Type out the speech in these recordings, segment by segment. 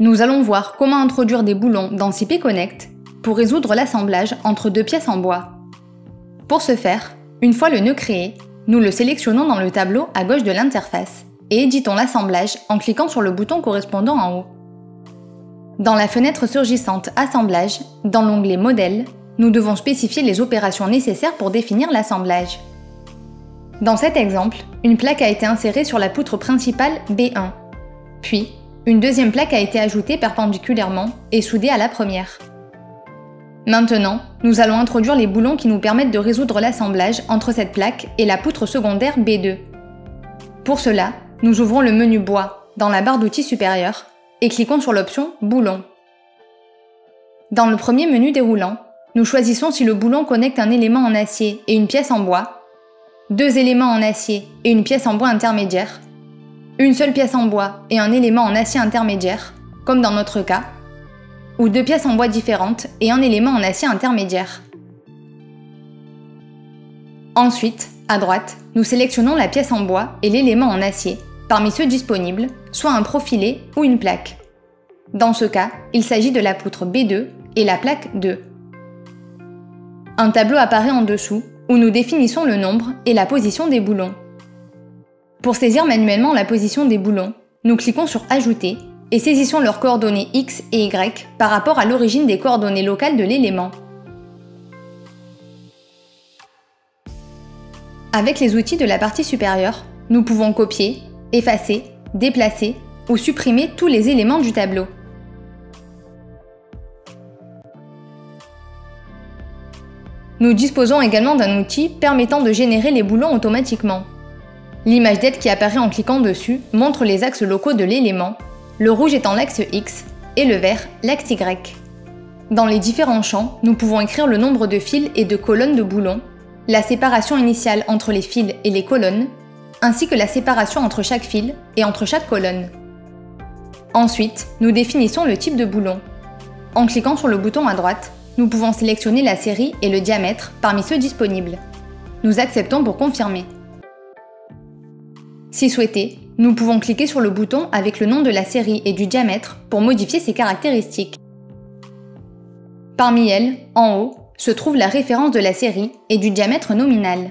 Nous allons voir comment introduire des boulons dans CP Connect pour résoudre l'assemblage entre deux pièces en bois. Pour ce faire, une fois le nœud créé, nous le sélectionnons dans le tableau à gauche de l'interface et éditons l'assemblage en cliquant sur le bouton correspondant en haut. Dans la fenêtre surgissante Assemblage, dans l'onglet Modèle, nous devons spécifier les opérations nécessaires pour définir l'assemblage. Dans cet exemple, une plaque a été insérée sur la poutre principale B1. Puis, une deuxième plaque a été ajoutée perpendiculairement et soudée à la première. Maintenant, nous allons introduire les boulons qui nous permettent de résoudre l'assemblage entre cette plaque et la poutre secondaire B2. Pour cela, nous ouvrons le menu Bois dans la barre d'outils supérieure et cliquons sur l'option Boulons. Dans le premier menu déroulant, nous choisissons si le boulon connecte un élément en acier et une pièce en bois, deux éléments en acier et une pièce en bois intermédiaire, une seule pièce en bois et un élément en acier intermédiaire, comme dans notre cas, ou deux pièces en bois différentes et un élément en acier intermédiaire. Ensuite, à droite, nous sélectionnons la pièce en bois et l'élément en acier, parmi ceux disponibles, soit un profilé ou une plaque. Dans ce cas, il s'agit de la poutre B2 et la plaque 2. Un tableau apparaît en dessous où nous définissons le nombre et la position des boulons. Pour saisir manuellement la position des boulons, nous cliquons sur Ajouter et saisissons leurs coordonnées X et Y par rapport à l'origine des coordonnées locales de l'élément. Avec les outils de la partie supérieure, nous pouvons copier, effacer, déplacer ou supprimer tous les éléments du tableau. Nous disposons également d'un outil permettant de générer les boulons automatiquement. L'image d'aide qui apparaît en cliquant dessus montre les axes locaux de l'élément, le rouge étant l'axe X et le vert l'axe Y. Dans les différents champs, nous pouvons écrire le nombre de fils et de colonnes de boulons, la séparation initiale entre les fils et les colonnes, ainsi que la séparation entre chaque fil et entre chaque colonne. Ensuite, nous définissons le type de boulon. En cliquant sur le bouton à droite, nous pouvons sélectionner la série et le diamètre parmi ceux disponibles. Nous acceptons pour confirmer. Si souhaité, nous pouvons cliquer sur le bouton avec le nom de la série et du diamètre pour modifier ses caractéristiques. Parmi elles, en haut, se trouve la référence de la série et du diamètre nominal.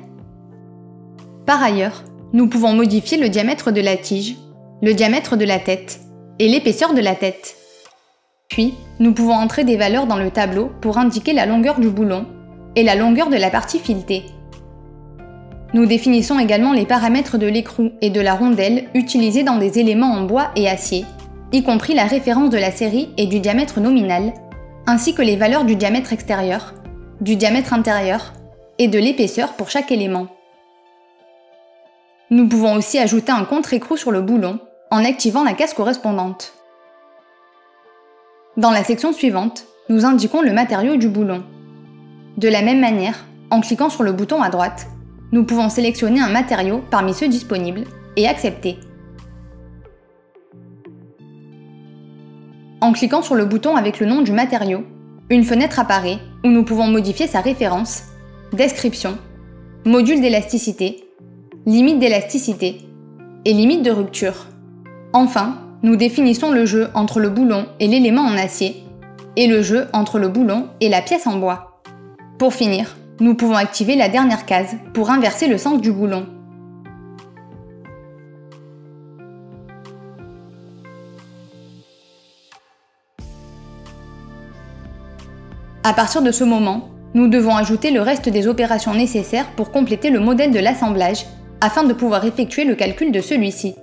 Par ailleurs, nous pouvons modifier le diamètre de la tige, le diamètre de la tête et l'épaisseur de la tête. Puis, nous pouvons entrer des valeurs dans le tableau pour indiquer la longueur du boulon et la longueur de la partie filetée. Nous définissons également les paramètres de l'écrou et de la rondelle utilisés dans des éléments en bois et acier, y compris la référence de la série et du diamètre nominal, ainsi que les valeurs du diamètre extérieur, du diamètre intérieur et de l'épaisseur pour chaque élément. Nous pouvons aussi ajouter un contre-écrou sur le boulon en activant la case correspondante. Dans la section suivante, nous indiquons le matériau du boulon. De la même manière, en cliquant sur le bouton à droite, nous pouvons sélectionner un matériau parmi ceux disponibles et accepter. En cliquant sur le bouton avec le nom du matériau, une fenêtre apparaît où nous pouvons modifier sa référence, description, module d'élasticité, limite d'élasticité et limite de rupture. Enfin, nous définissons le jeu entre le boulon et l'élément en acier et le jeu entre le boulon et la pièce en bois. Pour finir, nous pouvons activer la dernière case pour inverser le sens du boulon. À partir de ce moment, nous devons ajouter le reste des opérations nécessaires pour compléter le modèle de l'assemblage afin de pouvoir effectuer le calcul de celui-ci.